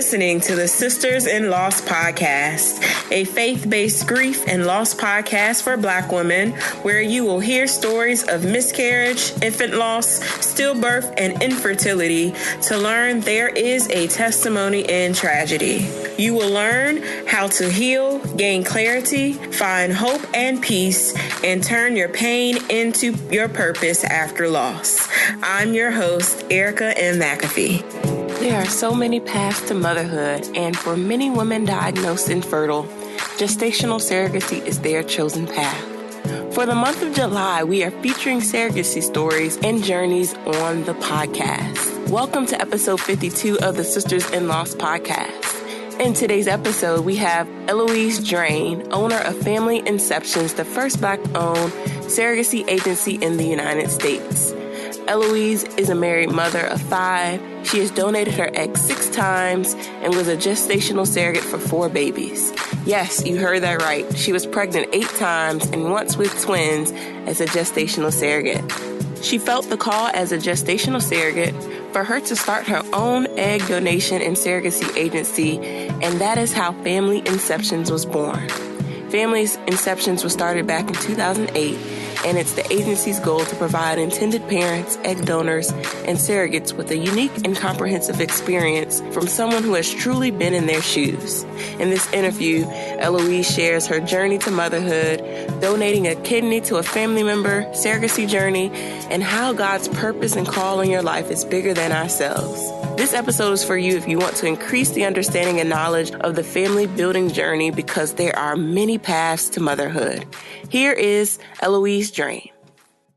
listening to the Sisters in Loss podcast, a faith-based grief and loss podcast for Black women, where you will hear stories of miscarriage, infant loss, stillbirth, and infertility to learn there is a testimony in tragedy. You will learn how to heal, gain clarity, find hope and peace, and turn your pain into your purpose after loss. I'm your host, Erica M. McAfee. There are so many paths to motherhood, and for many women diagnosed infertile, gestational surrogacy is their chosen path. For the month of July, we are featuring surrogacy stories and journeys on the podcast. Welcome to episode 52 of the Sisters in Loss podcast. In today's episode, we have Eloise Drane, owner of Family Inceptions, the first Black-owned surrogacy agency in the United States. Eloise is a married mother of 5. She has donated her eggs 6 times and was a gestational surrogate for 4 babies. Yes, you heard that right. She was pregnant 8 times and once with twins as a gestational surrogate. She felt the call as a gestational surrogate for her to start her own egg donation and surrogacy agency, and that is how Family Inceptions was born. Family Inceptions was started back in 2008, and it's the agency's goal to provide intended parents, egg donors, and surrogates with a unique and comprehensive experience from someone who has truly been in their shoes. In this interview, Eloise shares her journey to motherhood, donating a kidney to a family member, surrogacy journey, and how God's purpose and call in your life is bigger than ourselves. This episode is for you if you want to increase the understanding and knowledge of the family building journey, because there are many paths to motherhood. Here is Eloise Drane.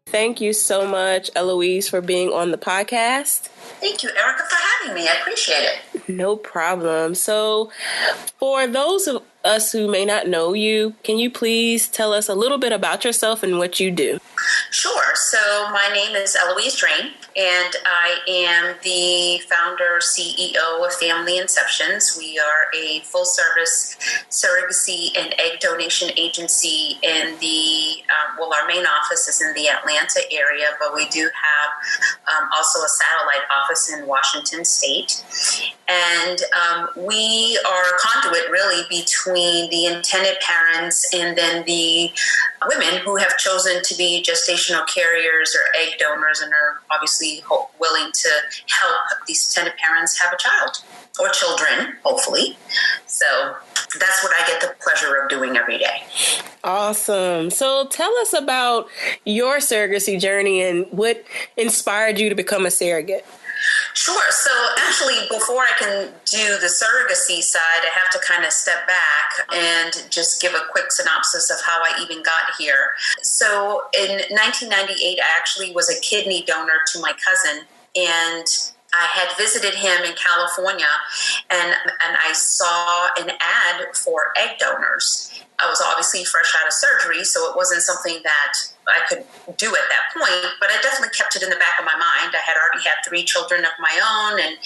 Thank you so much, Eloise, for being on the podcast. Thank you, Erica, for having me. I appreciate it. No problem. So, for those of us who may not know you, can you please tell us a little bit about yourself and what you do? Sure. So my name is Eloise Drane, and I am the founder, CEO of Family Inceptions. We are a full-service surrogacy and egg donation agency in the, our main office is in the Atlanta area, but we do have also a satellite office in Washington State. And we are a conduit really between the intended parents and then the women who have chosen to be gestational carriers or egg donors and are obviously willing to help these intended parents have a child or children, hopefully. So that's what I get the pleasure of doing every day. Awesome. So tell us about your surrogacy journey and what inspired you to become a surrogate. Sure. So actually, before I can do the surrogacy side, I have to kind of step back and just give a quick synopsis of how I even got here. So in 1998, I actually was a kidney donor to my cousin, and I had visited him in California, and I saw an ad for egg donors. I was obviously fresh out of surgery, so it wasn't something that I could do at that point, but I definitely kept it in the back of my mind. I had already had 3 children of my own, and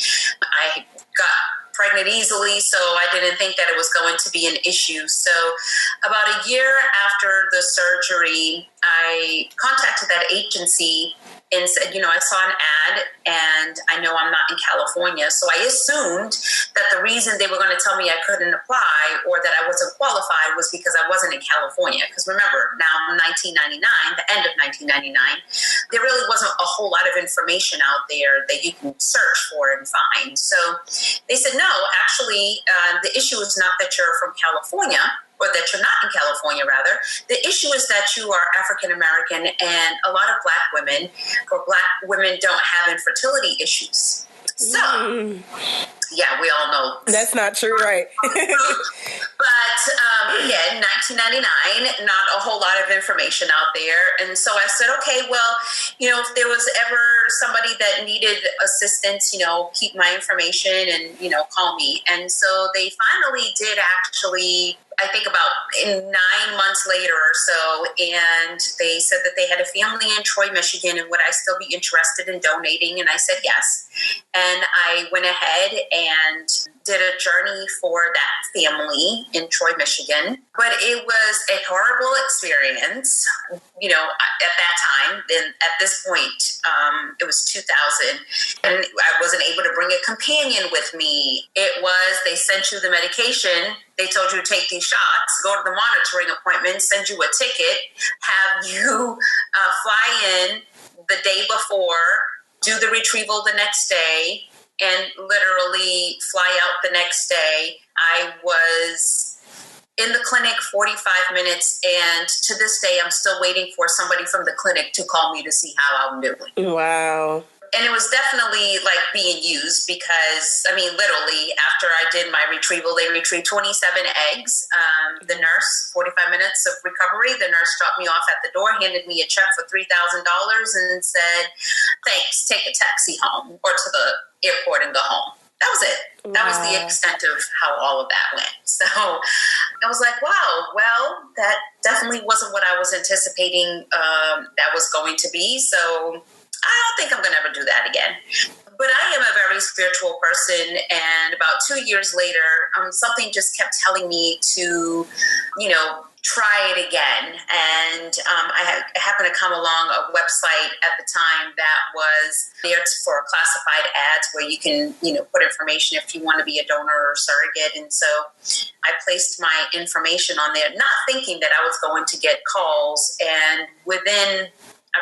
I got pregnant easily, so I didn't think that it was going to be an issue. So about a year after the surgery, I contacted that agency and said, I saw an ad and I know I'm not in California. So I assumed that the reason they were going to tell me I couldn't apply or that I wasn't qualified was because I wasn't in California. Because remember, now 1999, the end of 1999, there really wasn't a whole lot of information out there that you can search for and find. So they said, no, actually, the issue is not that you're from California, or that you're not in California, rather. The issue is that you are African-American, and a lot of Black women don't have infertility issues. So, yeah, we all know. That's not true, right? But, in 1999, not a whole lot of information out there. And so I said, okay, well, if there was ever somebody that needed assistance, keep my information and, call me. And so they finally did actually, I think about 9 months later or so, and they said that they had a family in Troy, Michigan, and would I still be interested in donating? And I said yes. And I went ahead and did a journey for that family in Troy, Michigan. But it was a horrible experience, at that time. Then at this point, it was 2000, and I wasn't able to bring a companion with me. They sent you the medication. They told you to take these shots, go to the monitoring appointment, send you a ticket, have you fly in the day before, do the retrieval the next day, and literally fly out the next day. I was in the clinic 45 minutes, and to this day, I'm still waiting for somebody from the clinic to call me to see how I'm doing. Wow. And it was definitely like being used because, literally after I did my retrieval, they retrieved 27 eggs. The nurse, 45 minutes of recovery, the nurse dropped me off at the door, handed me a check for $3,000 and said, thanks, take a taxi home or to the airport and go home. That was it. Wow. That was the extent of how all of that went. So I was like, wow, well, that definitely wasn't what I was anticipating that was going to be. So I don't think I'm going to ever do that again. But I am a very spiritual person. And about 2 years later, something just kept telling me to, try it again. And I happened to come along a website at the time that was there for classified ads where you can, put information if you want to be a donor or surrogate. And so I placed my information on there, not thinking that I was going to get calls. And within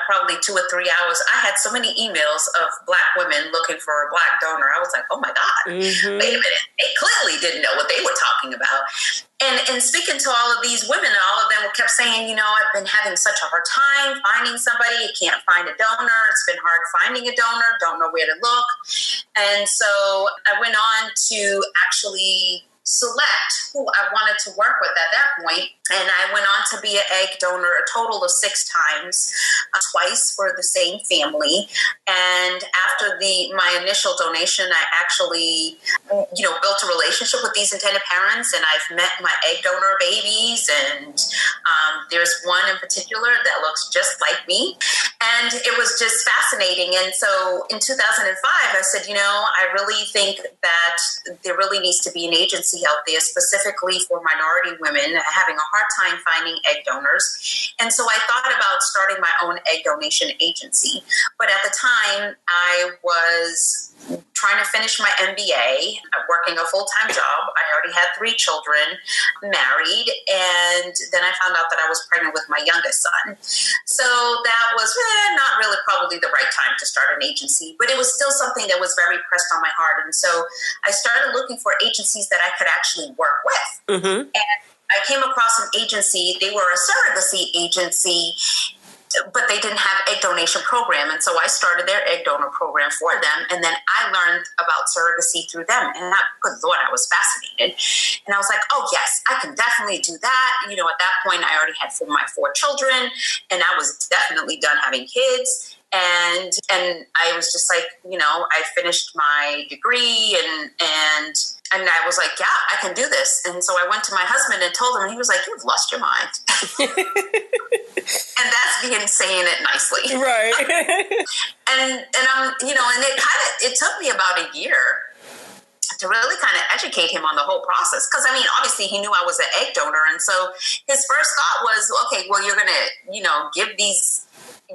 probably 2 or 3 hours, I had so many emails of Black women looking for a Black donor. I was like, oh my God, Wait a minute. They clearly didn't know what they were talking about. And speaking to all of these women, all of them kept saying, I've been having such a hard time finding somebody. Can't find a donor. It's been hard finding a donor. Don't know where to look. And so I went on to actually select who I wanted to work with at that point. And I went on to be an egg donor a total of 6 times, twice for the same family. And after my initial donation, I actually, built a relationship with these intended parents, and I've met my egg donor babies. And there's one in particular that looks just like me. And it was just fascinating. And so in 2005, I said, I really think that there really needs to be an agency out there specifically for minority women having a hard time finding egg donors. And so I thought about starting my own egg donation agency. But at the time, I was trying to finish my MBA, working a full-time job. I already had 3 children, married, and then I found out that I was pregnant with my youngest son. So that was not really probably the right time to start an agency, but it was still something that was very pressed on my heart. And so I started looking for agencies that I could actually work with. And I came across an agency. They were a surrogacy agency, but they didn't have egg donation program. And so I started their egg donor program for them. And then I learned about surrogacy through them. And good Lord, I was fascinated. And I was like, oh yes, I can definitely do that. At that point I already had my 4 children, and I was definitely done having kids. And I was just like, I finished my degree and I was like, yeah, I can do this. And so I went to my husband and told him, and he was like, you've lost your mind. And that's being saying it nicely. Right. and I'm, and it took me about a year to really kind of educate him on the whole process. Because, obviously he knew I was an egg donor. And so his first thought was, okay, well, you're going to, give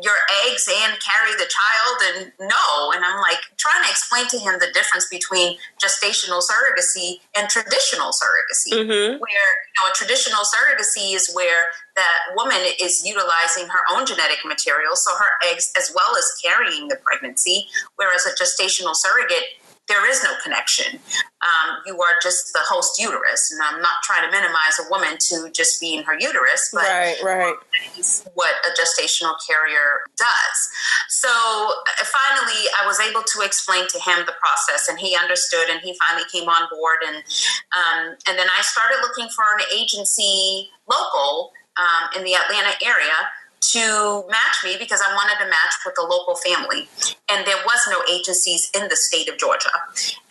your eggs and carry the child, and no. And I'm like trying to explain to him the difference between gestational surrogacy and traditional surrogacy, where a traditional surrogacy is where that woman is utilizing her own genetic material, so her eggs, as well as carrying the pregnancy, whereas a gestational surrogate, there is no connection. You are just the host uterus. And I'm not trying to minimize a woman to just be in her uterus, but right. Is what a gestational carrier does. So finally, I was able to explain to him the process, and he understood, and he finally came on board. And then I started looking for an agency local in the Atlanta area to match me, because I wanted to match with a local family. And there was no agencies in the state of Georgia.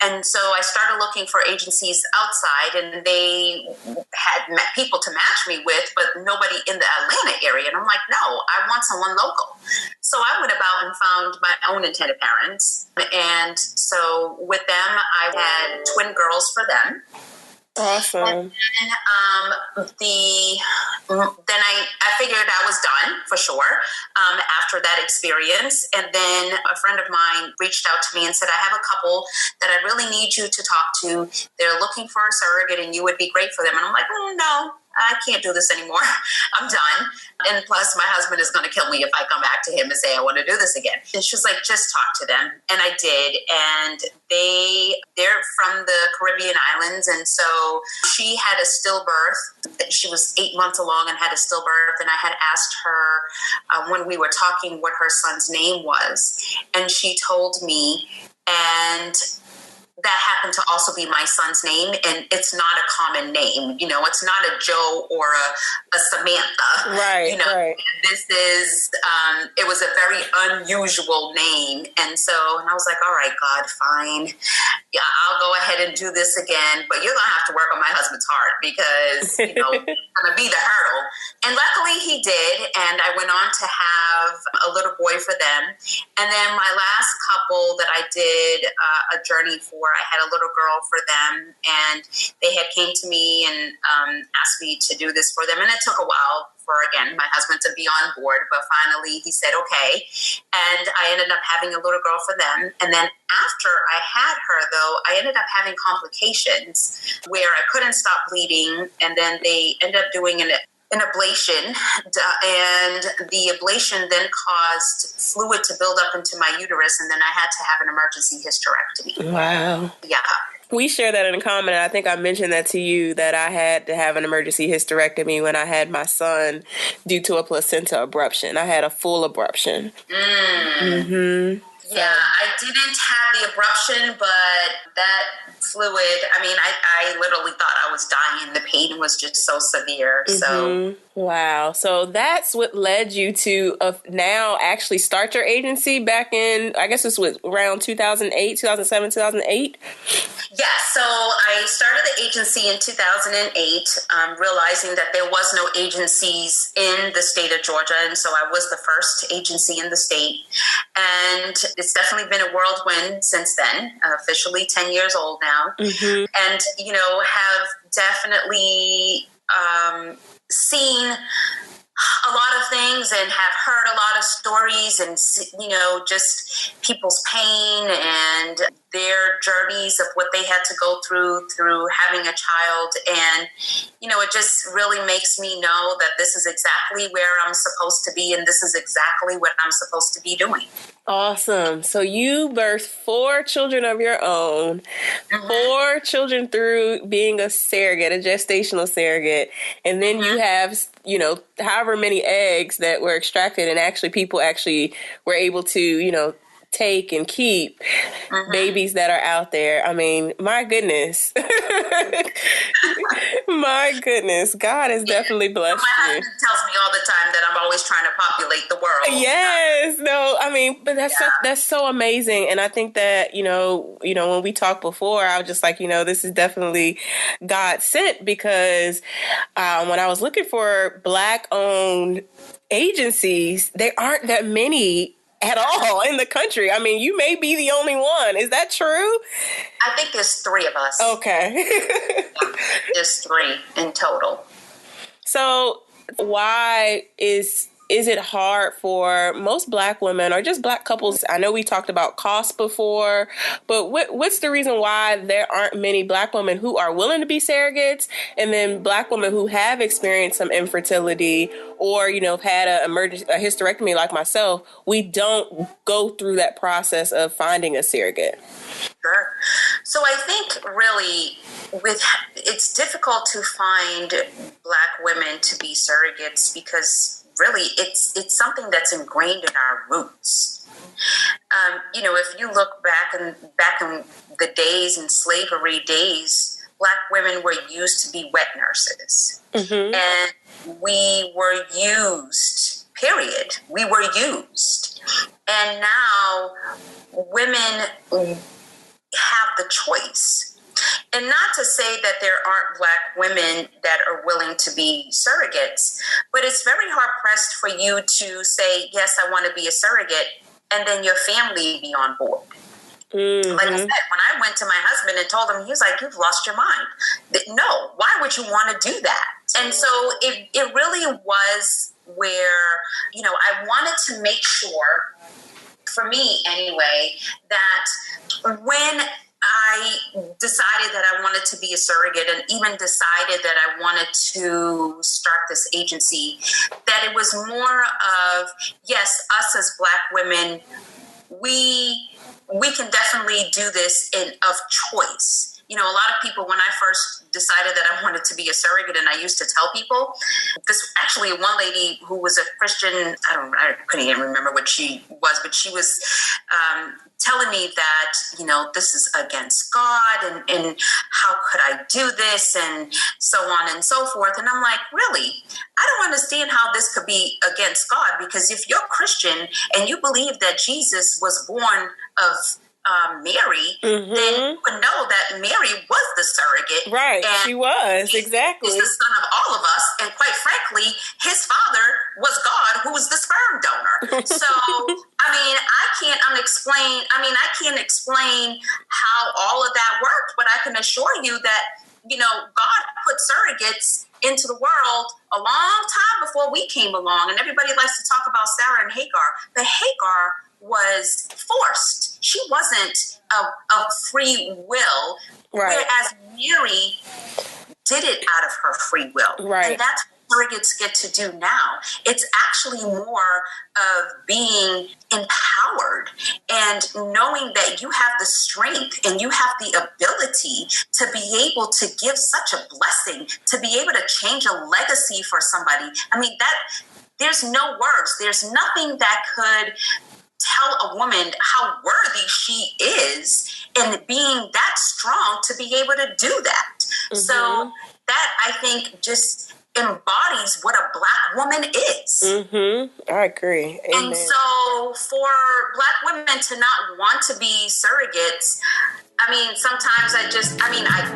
And so I started looking for agencies outside, and they had people to match me with, but nobody in the Atlanta area. And I'm like, no, I want someone local. So I went about and found my own intended parents. And so with them, I had twin girls for them. Awesome. And then I figured I was done for sure after that experience. And then a friend of mine reached out to me and said, I have a couple that I really need you to talk to. They're looking for a surrogate and you would be great for them. And I'm like, no, I can't do this anymore. I'm done. And plus my husband is going to kill me if I come back to him and say, I want to do this again. And she was like, just talk to them. And I did. And they're from the Caribbean islands. And so she had a stillbirth. She was 8 months along and had a stillbirth. And I had asked her when we were talking what her son's name was. And she told me, and that happened to also be my son's name, and it's not a common name. You know, it's not a Joe or a Samantha. Right, you know, right. This is, it was a very unusual name. And I was like, all right, God, fine. Yeah, I'll go ahead and do this again, but you're going to have to work on my husband's heart because, it's going to be the hurdle. And luckily he did. And I went on to have a little boy for them. And then my last couple that I did a journey for, I had a little girl for them, and they had came to me and asked me to do this for them. And it took a while for, again, my husband to be on board, but finally he said, okay. And I ended up having a little girl for them. And then after I had her, though, I ended up having complications where I couldn't stop bleeding. And then they ended up doing an ablation, and the ablation then caused fluid to build up into my uterus, and then I had to have an emergency hysterectomy. Wow. Yeah. We share that in common. I think I mentioned that to you, that I had to have an emergency hysterectomy when I had my son due to a placenta abruption. I had a full abruption. Mm-hmm. Yeah, I didn't have the abruption, but that fluid, I mean, I literally thought I was dying. The pain was just so severe. So wow. So that's what led you to now actually start your agency back in, I guess this was around 2008, 2007, 2008? Yeah, so I started the agency in 2008, realizing that there was no agencies in the state of Georgia, and so I was the first agency in the state. And it's definitely been a whirlwind since then, officially 10 years old now. Mm-hmm. And, have definitely seen a lot of things and have heard a lot of stories and, just people's pain and their journeys of what they had to go through having a child. And, it just really makes me know that this is exactly where I'm supposed to be, and this is exactly what I'm supposed to be doing. Awesome. So you birthed 4 children of your own, 4 children through being a surrogate, a gestational surrogate. And then you have, however many eggs that were extracted, and people were able to, take and keep babies that are out there. I mean, my goodness. My goodness. God has definitely blessed you. My husband tells me all the time that I'm always trying to populate the world. Yes. No, I mean, but that's so amazing. And I think that, when we talked before, I was just like, this is definitely God sent, because when I was looking for Black-owned agencies, there aren't that many at all in the country. I mean, you may be the only one. Is that true? I think there's 3 of us. Okay. There's 3 in total. So why is it hard for most Black women or just Black couples? I know we talked about cost before, but what's the reason why there aren't many Black women who are willing to be surrogates, and then Black women who have experienced some infertility or, have had a hysterectomy like myself, we don't go through that process of finding a surrogate? Sure. So I think really it's difficult to find Black women to be surrogates because really it's something that's ingrained in our roots. If you look back in the days in slavery days, Black women were used to be wet nurses. Mm-hmm. And we were used, period. We were used. And now women have the choice. And not to say that there aren't Black women that are willing to be surrogates, but it's very hard-pressed for you to say, yes, I want to be a surrogate, and then your family be on board. Like I said, when I went to my husband and told him, he was like, "You've lost your mind. No, why would you want to do that?" And so it really was where, I wanted to make sure, for me anyway, that when I decided that I wanted to be a surrogate and even decided that I wanted to start this agency, that it was more of, yes, us as Black women, we can definitely do this of choice. A lot of people, when I first decided that I wanted to be a surrogate, and I used to tell people, this actually one lady who was a Christian, I couldn't even remember what she was, but she was telling me that, this is against God, and how could I do this, and so on and so forth. And I'm like, really? I don't understand how this could be against God, because if you're Christian and you believe that Jesus was born of Mary, then you would know that Mary was the surrogate. Right, and she was, exactly. He's the son of all of us, and quite frankly, his father was God, who was the sperm donor. So, I can't explain how all of that worked, but I can assure you that, God put surrogates into the world a long time before we came along, and everybody likes to talk about Sarah and Hagar, but Hagar was forced. She wasn't of free will, right. Whereas Mary did it out of her free will. Right. And that's what surrogates get to do now. It's actually more of being empowered and knowing that you have the strength and you have the ability to be able to give such a blessing, to be able to change a legacy for somebody. There's no words. There's nothing that could tell a woman how worthy she is in being that strong to be able to do that. Mm-hmm. So that, I think, just embodies what a Black woman is. Mm-hmm. I agree. Amen. And so for Black women to not want to be surrogates, sometimes I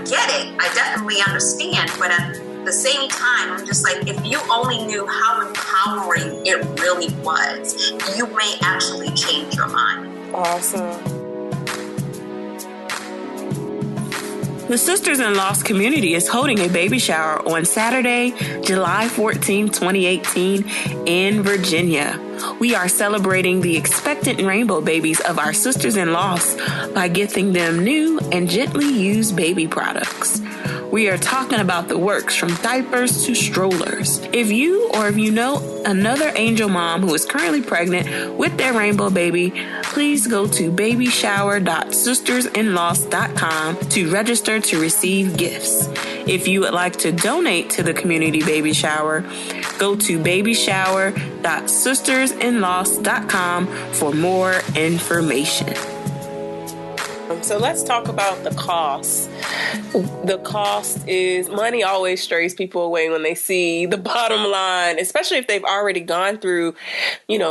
get it. I definitely understand. But at the same time, I'm just like, if you only knew how empowering it really was, you may actually change your mind. Awesome. The Sisters in Loss community is holding a baby shower on Saturday, July 14, 2018 in Virginia. We are celebrating the expectant rainbow babies of our sisters in loss by gifting them new and gently used baby products. We are talking about the works from diapers to strollers. If you know another angel mom who is currently pregnant with their rainbow baby, please go to babyshower.sistersinloss.com to register to receive gifts. If you would like to donate to the community baby shower, go to babyshower.sistersinloss.com for more information. So let's talk about the cost. The cost is, money always strays people away when they see the bottom line, especially if they've already gone through,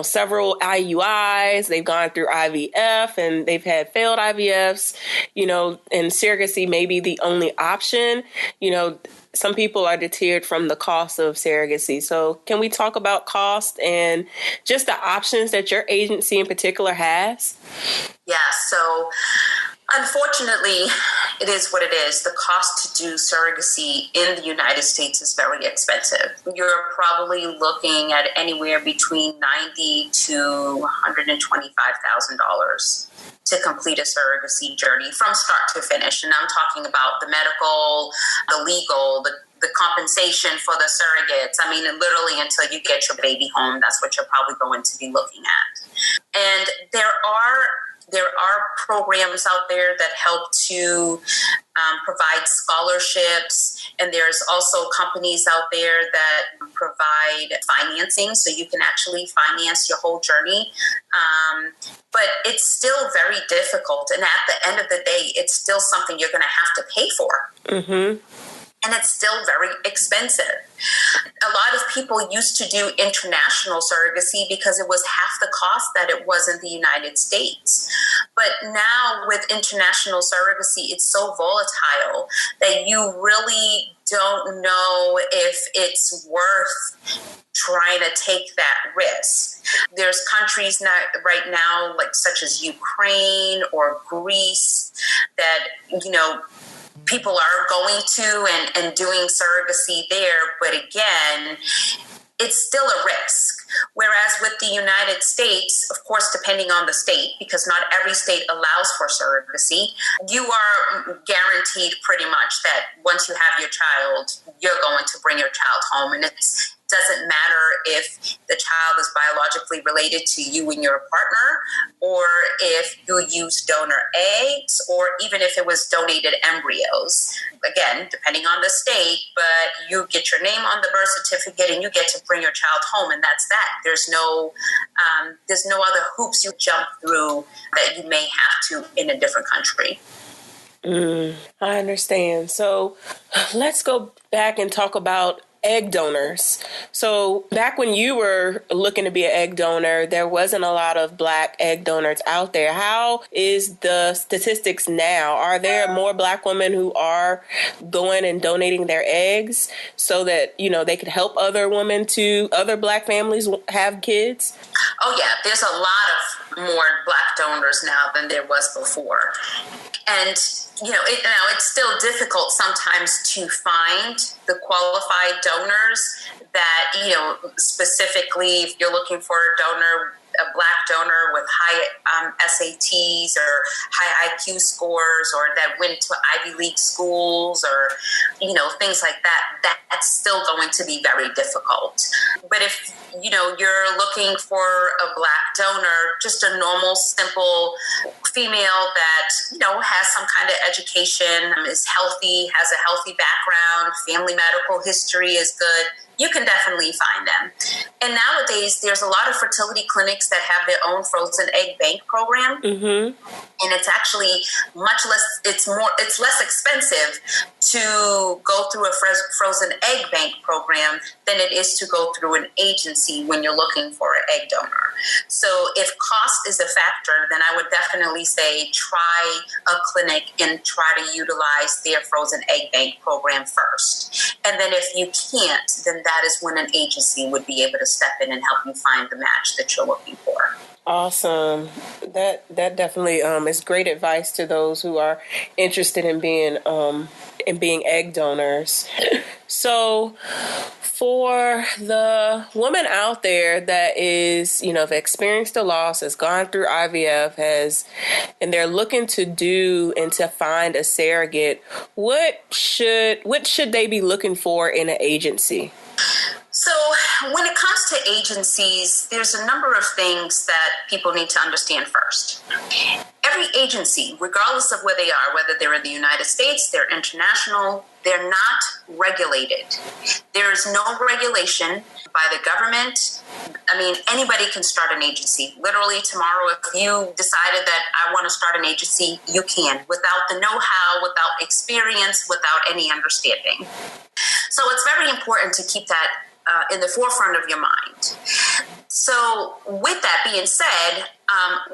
several IUIs, they've gone through IVF and they've had failed IVFs, and surrogacy may be the only option. Some people are deterred from the cost of surrogacy. So can we talk about cost and just the options that your agency in particular has? Yeah, so unfortunately, it is what it is. The cost to do surrogacy in the United States is very expensive. You're probably looking at anywhere between $90,000 to $125,000 to complete a surrogacy journey from start to finish. And I'm talking about the medical, the legal, the compensation for the surrogates. Literally until you get your baby home, that's what you're probably going to be looking at. And there are programs out there that help to provide scholarships, and there's also companies out there that provide financing, so you can actually finance your whole journey. But it's still very difficult, and at the end of the day, it's still something you're going to have to pay for. Mm-hmm. And it's still very expensive. A lot of people used to do international surrogacy because it was half the cost that it was in the United States. But now with international surrogacy, it's so volatile that you really don't know if it's worth trying to take that risk. There's countries right now, like such as Ukraine or Greece, that, people are going to and doing surrogacy there. But again, it's still a risk. Whereas with the United States, of course, depending on the state, because not every state allows for surrogacy, you are guaranteed pretty much that once you have your child, you're going to bring your child home. And it doesn't matter if the child is biologically related to you and your partner, or if you use donor eggs, or even if it was donated embryos. Again, depending on the state, but you get your name on the birth certificate and you get to bring your child home, and that's that. There's no other hoops you jump through that you may have to in a different country. I understand. So let's go back and talk about egg donors. So back when you were looking to be an egg donor, there wasn't a lot of Black egg donors out there. How is the statistics now? Are there more Black women who are going and donating their eggs so that, they could help other Black families have kids? Oh yeah, there's a lot of more Black donors now than there was before. And it's still difficult sometimes to find the qualified donors that, specifically if you're looking for a Black donor with high SATs or high IQ scores, or that went to Ivy League schools, or, things like that, that's still going to be very difficult. But if, you're looking for a Black donor, just a normal, simple female that, has some kind of education, is healthy, has a healthy background, family medical history is good, you can definitely find them. And nowadays, there's a lot of fertility clinics that have their own frozen egg bank program. Mm-hmm. And it's actually much less, it's less expensive to go through a frozen egg bank program than it is to go through an agency when you're looking for an egg donor. So if cost is a factor, then I would definitely say try a clinic and try to utilize their frozen egg bank program first. And then if you can't, then that is when an agency would be able to step in and help you find the match that you're looking for. Awesome. That definitely is great advice to those who are interested in being egg donors. So for the woman out there that is, have experienced a loss, has gone through IVF, and they're looking to do and to find a surrogate, what should they be looking for in an agency? So when it comes to agencies, there's a number of things that people need to understand first. Every agency, regardless of where they are, whether they're in the United States, they're international, they're not regulated. There is no regulation by the government. I mean, anybody can start an agency. Literally tomorrow, if you decided that I want to start an agency, you can, without the know-how, without experience, without any understanding. So it's very important to keep that in the forefront of your mind. So with that being said,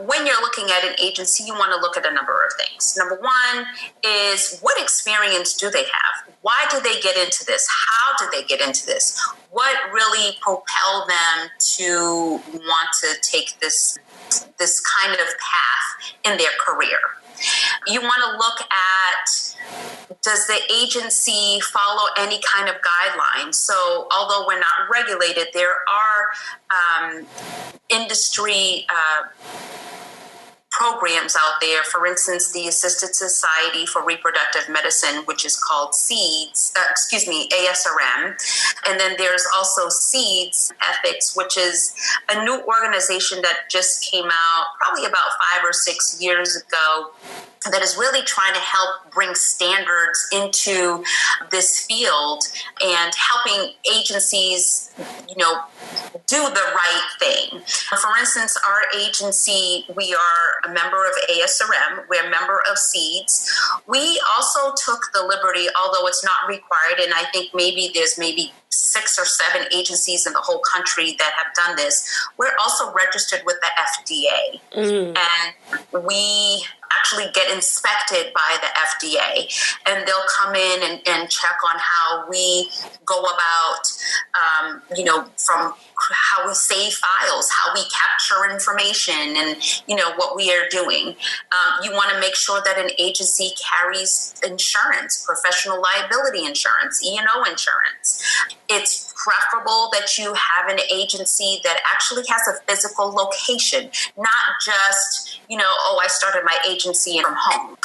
when you're looking at an agency, you want to look at a number of things. Number one is, what experience do they have? Why did they get into this? How did they get into this? What really propelled them to want to take this kind of path in their career? You want to look at, does the agency follow any kind of guidelines? So although we're not regulated, there are industry programs out there. For instance, the Assisted Society for Reproductive Medicine, which is called ASRM. And then there's also SEEDS Ethics, which is a new organization that just came out probably about 5 or 6 years ago, that is really trying to help bring standards into this field and helping agencies, do the right thing. For instance, our agency, we are a member of ASRM, we're a member of SEEDS. We also took the liberty, although it's not required, and I think there's 6 or 7 agencies in the whole country that have done this. We're also registered with the FDA. And we actually get inspected by the FDA, and they'll come in and check on how we go about, from how we save files, how we capture information, and, what we are doing. You want to make sure that an agency carries insurance, professional liability insurance, E&O insurance. It's preferable that you have an agency that actually has a physical location, not just, I started my agency from home.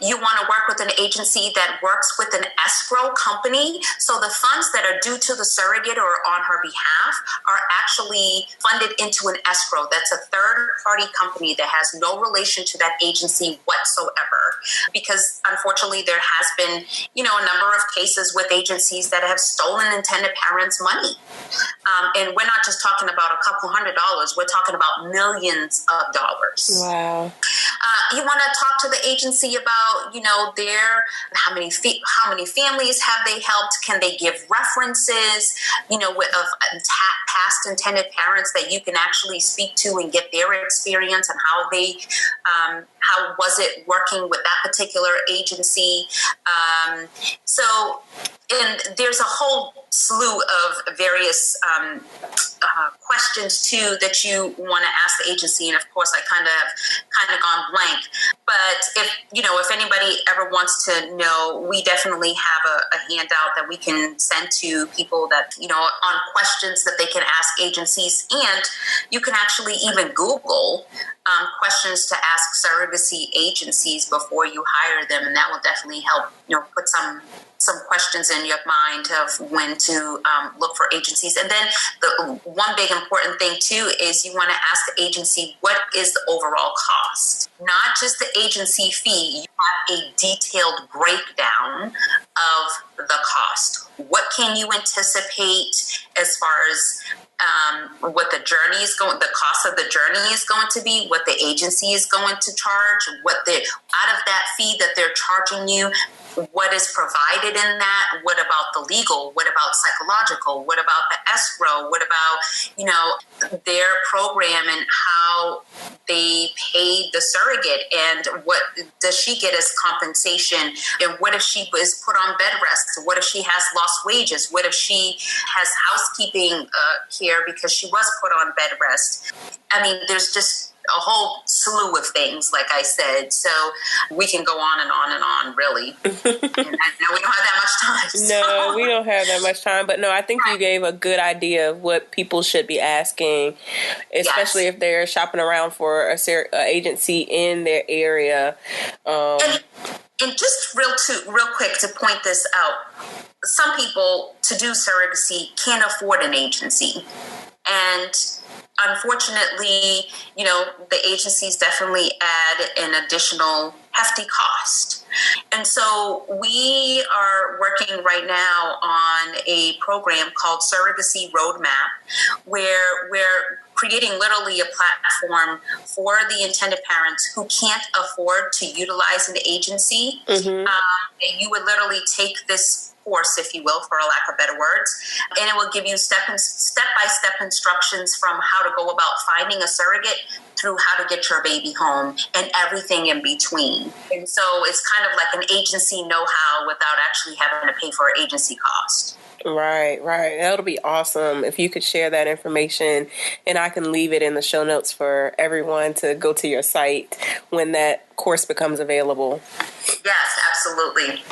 You want to work with an agency that works with an escrow company. So the funds that are due to the surrogate or on her behalf are actually funded into an escrow. That's a third-party company that has no relation to that agency whatsoever. Because unfortunately, there has been, a number of cases with agencies that have stolen intended parents' money. And we're not just talking about a couple $100. We're talking about millions of dollars. Wow. You want to talk to the agency about, their how many families have they helped? Can they give references, of past intended parents that you can actually speak to and get their experience and how they, how was it working with that particular agency? And there's a whole slew of various questions too that you want to ask the agency, and of course, I kind of gone blank. But if anybody ever wants to know, we definitely have a handout that we can send to people that on questions that they can ask agencies, and you can actually even Google questions to ask surrogacy agencies before you hire them, and that will definitely help put some questions in your mind of when to look for agencies. And then the one big important thing too is you want to ask the agency, what is the overall cost? Not just the agency fee. You have a detailed breakdown of the cost. What can you anticipate as far as what the journey is going, the cost of the journey is going to be, what the agency is going to charge, out of that fee that they're charging you, what is provided in that, what about the legal, what about psychological, what about the escrow, what about, their program and how they paid the surrogate, and what does she get as compensation, and what if she was put on bed rest, what if she has lost wages, what if she has housekeeping care because she was put on bed rest. I mean, there's just a whole slew of things, like I said. So we can go on and on and on, really. And I know we don't have that much time. So. No, we don't have that much time. But no, I think you gave a good idea of what people should be asking, especially if they're shopping around for a agency in their area. And just real quick to point this out, some people, to do surrogacy, can't afford an agency. And unfortunately, the agencies definitely add an additional hefty cost. And so we are working right now on a program called Surrogacy Roadmap, where we're creating literally a platform for the intended parents who can't afford to utilize an agency. Mm-hmm. You would literally take this course, if you will, for a lack of better words, and it will give you step-by-step instructions from how to go about finding a surrogate through how to get your baby home and everything in between. And so it's kind of like an agency know-how without actually having to pay for an agency cost. Right. That'll be awesome if you could share that information, and I can leave it in the show notes for everyone to go to your site when that course becomes available. Yes, absolutely.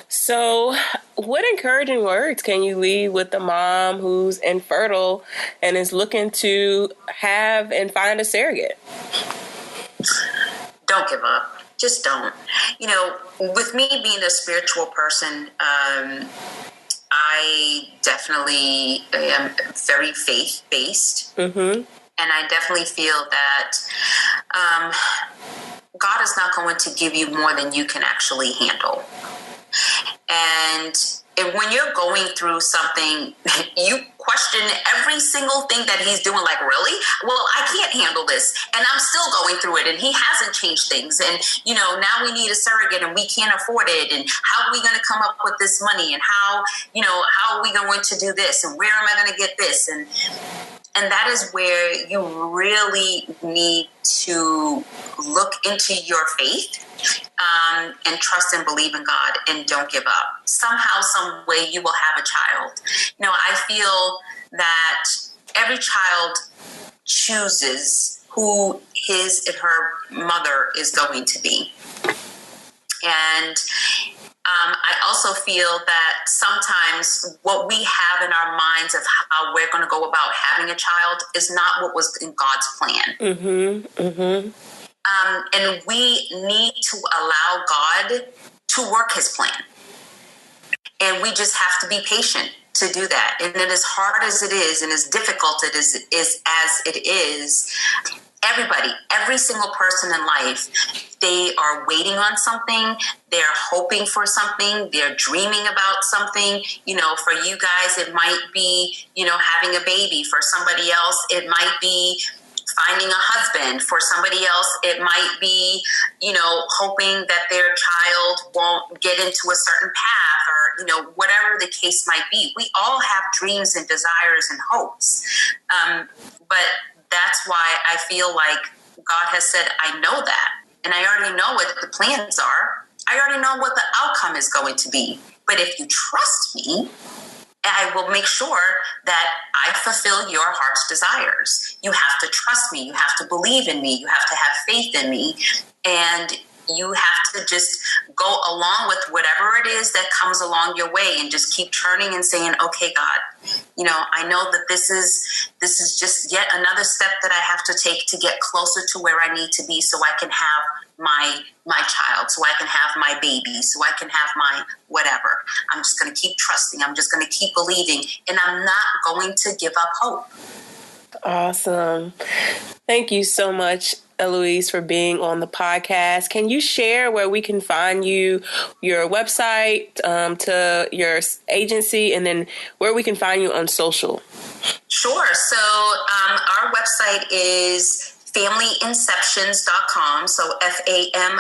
So what encouraging words can you leave with the mom who's infertile and is looking to have and find a surrogate? Don't give up. Just don't. With me being a spiritual person, I definitely am very faith-based. Mm-hmm. And I definitely feel that God is not going to give you more than you can actually handle. And when you're going through something, you question every single thing that he's doing. Like, really? Well, I can't handle this. And I'm still going through it. And he hasn't changed things. And, now we need a surrogate and we can't afford it. And how are we going to come up with this money? And how are we going to do this? And where am I going to get this? And And that is where you really need to look into your faith and trust and believe in God and don't give up. Somehow, some way, you will have a child. You know, I feel that every child chooses who his and her mother is going to be. And I also feel that sometimes what we have in our minds of how we're going to go about having a child is not what was in God's plan. And we need to allow God to work his plan. And we just have to be patient to do that. And then as hard as it is and as difficult as it is, everybody, every single person in life, they are waiting on something. They're hoping for something. They're dreaming about something. You know, for you guys, it might be, you know, having a baby. For somebody else, it might be finding a husband. For somebody else, it might be, you know, hoping that their child won't get into a certain path, or, you know, whatever the case might be. We all have dreams and desires and hopes. But that's why I feel like God has said, I know that. And I already know what the plans are. I already know what the outcome is going to be. But if you trust me, I will make sure that I fulfill your heart's desires. You have to trust me. You have to believe in me. You have to have faith in me. And you have to just go along with whatever it is that comes along your way and just keep churning and saying, okay, God, you know, I know that this is just yet another step that I have to take to get closer to where I need to be so I can have my child, so I can have my baby, so I can have my whatever. I'm just going to keep trusting. I'm just going to keep believing, and I'm not going to give up hope. Awesome. Thank you so much, Eloise, for being on the podcast. Can you share where we can find you, your website, to your agency, and then where we can find you on social? Sure. So our website is familyinceptions.com. So FAMILYIN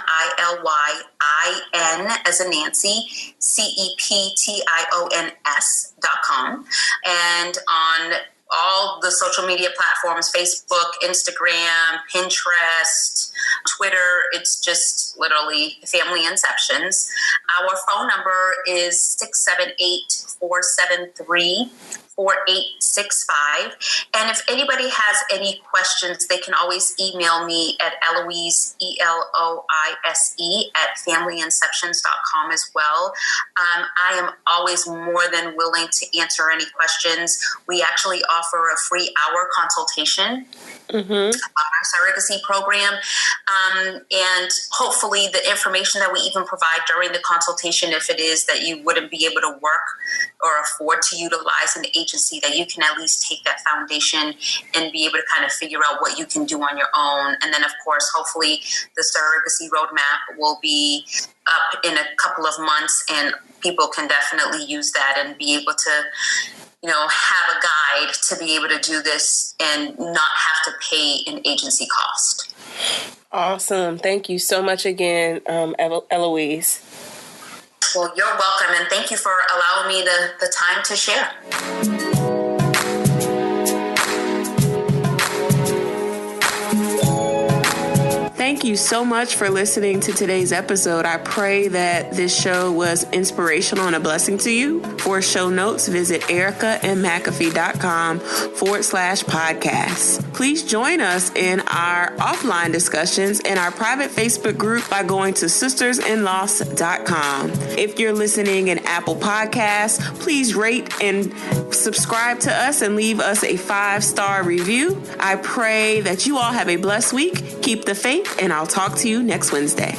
as in Nancy, CEPTIONS.com. And on all the social media platforms, Facebook, Instagram, Pinterest, Twitter, it's just literally Family Inceptions. Our phone number is 678-473-4865. And if anybody has any questions, they can always email me at Eloise, ELOISE, at familyinceptions.com as well. I am always more than willing to answer any questions. We actually offer a free hour consultation on our surrogacy program. And hopefully the information that we even provide during the consultation, if it is that you wouldn't be able to work or afford to utilize an agency, that you can at least take that foundation and be able to kind of figure out what you can do on your own. And then, of course, hopefully the surrogacy roadmap will be up in a couple of months, and people can definitely use that and be able to, you know, have a guide to be able to do this and not have to pay an agency cost. Awesome. Thank you so much again, Eloise. Well, you're welcome, and thank you for allowing me the time to share. Thank you so much for listening to today's episode. I pray that this show was inspirational and a blessing to you. For show notes, visit ericamcafee.com/podcast. Please join us in our offline discussions in our private Facebook group by going to sistersinloss.com. If you're listening in Apple Podcasts, please rate and subscribe to us and leave us a 5-star review. I pray that you all have a blessed week. Keep the faith, and I'll talk to you next Wednesday.